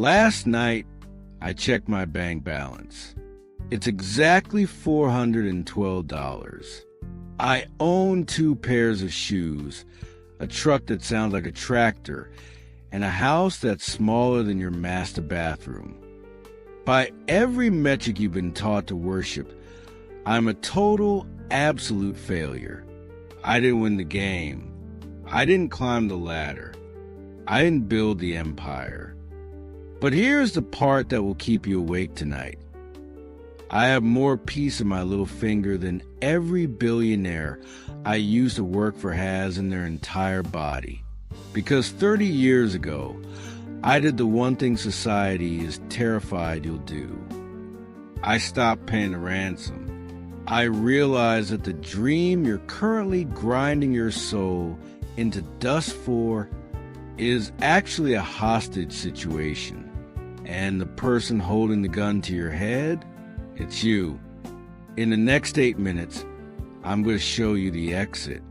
Last night, I checked my bank balance. It's exactly $412. I own 2 pairs of shoes, a truck that sounds like a tractor, and a house that's smaller than your master bathroom. By every metric you've been taught to worship, I'm a total, absolute failure. I didn't win the game. I didn't climb the ladder. I didn't build the empire. But here's the part that will keep you awake tonight. I have more peace in my little finger than every billionaire I used to work for has in their entire body. Because 30 years ago, I did the one thing society is terrified you'll do. I stopped paying the ransom. I realized that the dream you're currently grinding your soul into dust for is actually a hostage situation. And the person holding the gun to your head, it's you. In the next 8 minutes, I'm going to show you the exit.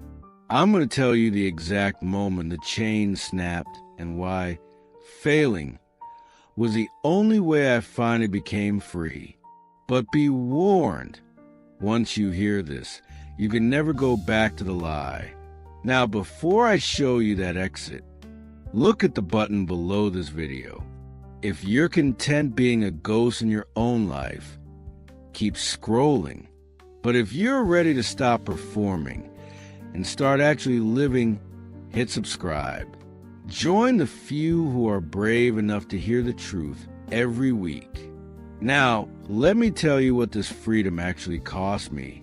I'm going to tell you the exact moment the chain snapped and why failing was the only way I finally became free. But be warned, once you hear this, you can never go back to the lie. Now, before I show you that exit, look at the button below this video. If you're content being a ghost in your own life, keep scrolling. But if you're ready to stop performing and start actually living, hit subscribe. Join the few who are brave enough to hear the truth every week. Now, let me tell you what this freedom actually cost me.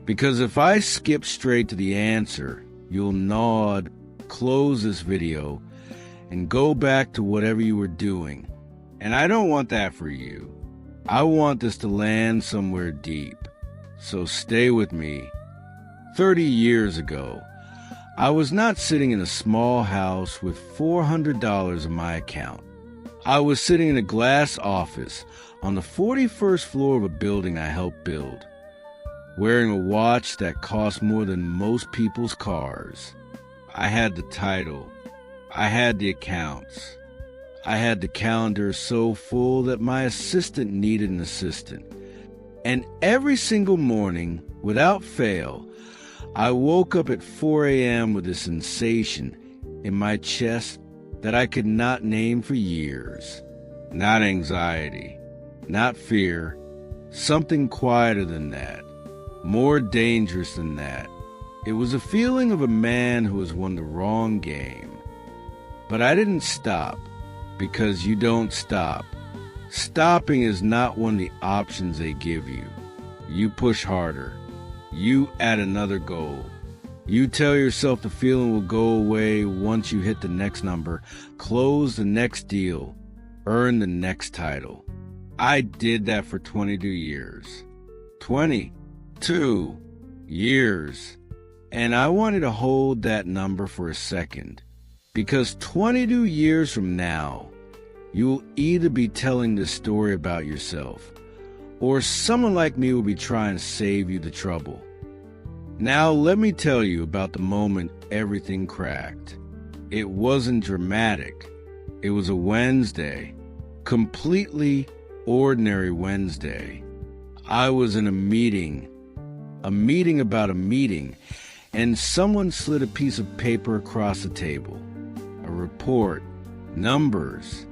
Because if I skip straight to the answer, you'll nod, close this video, and go back to whatever you were doing. And I don't want that for you. I want this to land somewhere deep. So stay with me. 30 years ago, I was not sitting in a small house with $400 in my account. I was sitting in a glass office on the 41st floor of a building I helped build, wearing a watch that cost more than most people's cars. I had the title. I had the accounts. I had the calendar so full that my assistant needed an assistant. And every single morning, without fail, I woke up at 4 a.m. with a sensation in my chest that I could not name for years. Not anxiety, not fear, something quieter than that, more dangerous than that. It was a feeling of a man who has won the wrong game. But I didn't stop, because you don't stop. Stopping is not one of the options they give you. You push harder. You add another goal. You tell yourself the feeling will go away once you hit the next number, close the next deal, earn the next title. I did that for 22 years. 22 years. And I wanted to hold that number for a second, because 22 years from now, you will either be telling this story about yourself, or someone like me will be trying to save you the trouble. Now let me tell you about the moment everything cracked. It wasn't dramatic. It was a Wednesday, completely ordinary Wednesday. I was in a meeting about a meeting, and someone slid a piece of paper across the table. A report, numbers,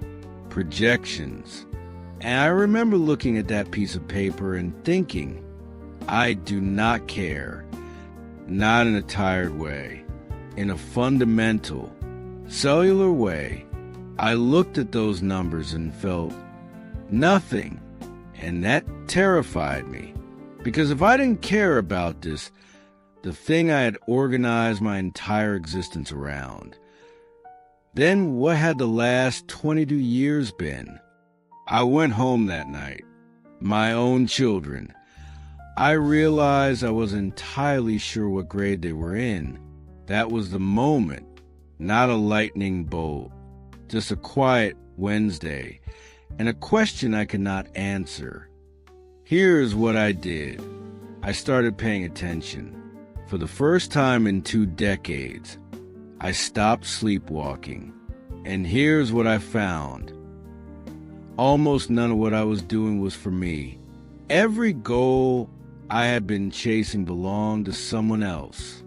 projections. And I remember looking at that piece of paper and thinking, I do not care. Not in a tired way. In a fundamental, cellular way, I looked at those numbers and felt nothing. And that terrified me. Because if I didn't care about this, the thing I had organized my entire existence around, then what had the last 22 years been? I went home that night. My own children. I realized I wasn't entirely sure what grade they were in. That was the moment, not a lightning bolt. Just a quiet Wednesday, and a question I could not answer. Here's what I did. I started paying attention. For the first time in 2 decades, I stopped sleepwalking. And here's what I found. almost none of what I was doing was for me. Every goal I had been chasing belonged to someone else.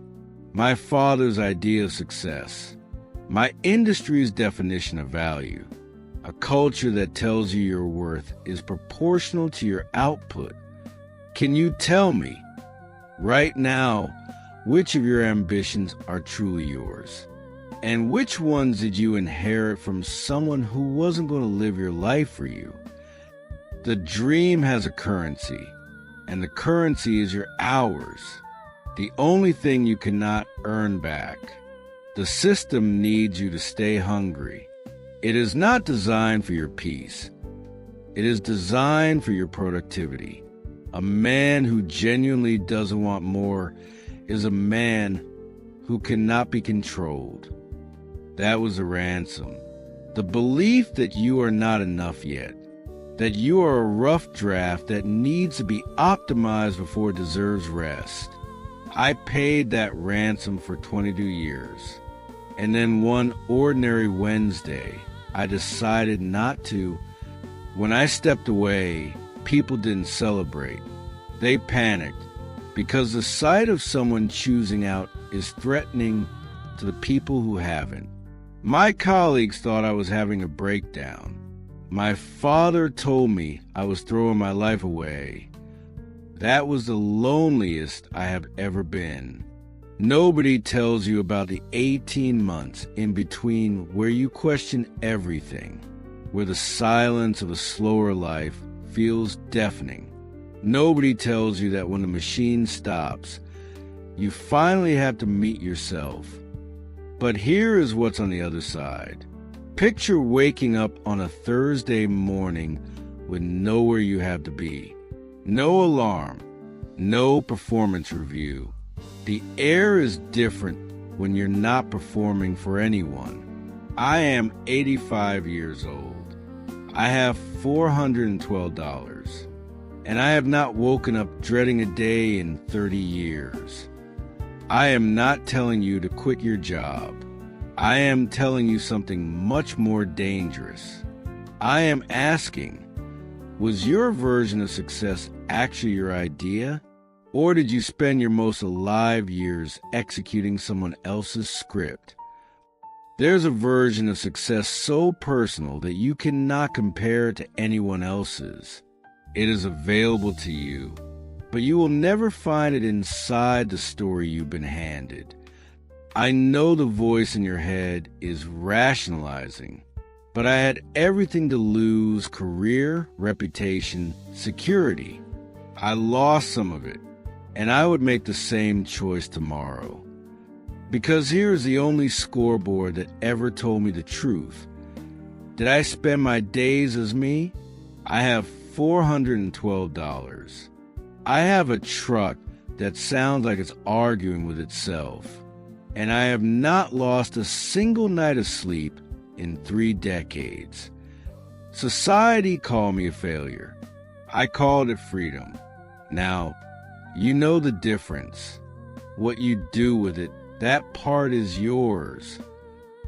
My father's idea of success, my industry's definition of value, a culture that tells you your worth is proportional to your output. Can you tell me, right now, which of your ambitions are truly yours? And which ones did you inherit from someone who wasn't going to live your life for you? The dream has a currency, and the currency is your hours, the only thing you cannot earn back. The system needs you to stay hungry. It is not designed for your peace. It is designed for your productivity. A man who genuinely doesn't want more is a man who cannot be controlled. That was a ransom. The belief that you are not enough yet, that you are a rough draft that needs to be optimized before it deserves rest. I paid that ransom for 22 years. And then one ordinary Wednesday, I decided not to. When I stepped away, people didn't celebrate. They panicked because the sight of someone choosing out is threatening to the people who haven't. My colleagues thought I was having a breakdown. My father told me I was throwing my life away. That was the loneliest I have ever been. Nobody tells you about the 18 months in between where you question everything, where the silence of a slower life feels deafening. Nobody tells you that when the machine stops, you finally have to meet yourself. But here is what's on the other side. Picture waking up on a Thursday morning with nowhere you have to be. No alarm, no performance review. The air is different when you're not performing for anyone. I am 85 years old. I have $412, and I have not woken up dreading a day in 30 years. I am not telling you to quit your job. I am telling you something much more dangerous. I am asking, was your version of success actually your idea? Or did you spend your most alive years executing someone else's script? There's a version of success so personal that you cannot compare it to anyone else's. It is available to you, but you will never find it inside the story you've been handed. I know the voice in your head is rationalizing, but I had everything to lose: career, reputation, security. I lost some of it, and I would make the same choice tomorrow. Because here is the only scoreboard that ever told me the truth. Did I spend my days as me? I have $412. I have a truck that sounds like it's arguing with itself. And I have not lost a single night of sleep in 3 decades. Society called me a failure. I called it freedom. Now, you know the difference. What you do with it, that part is yours.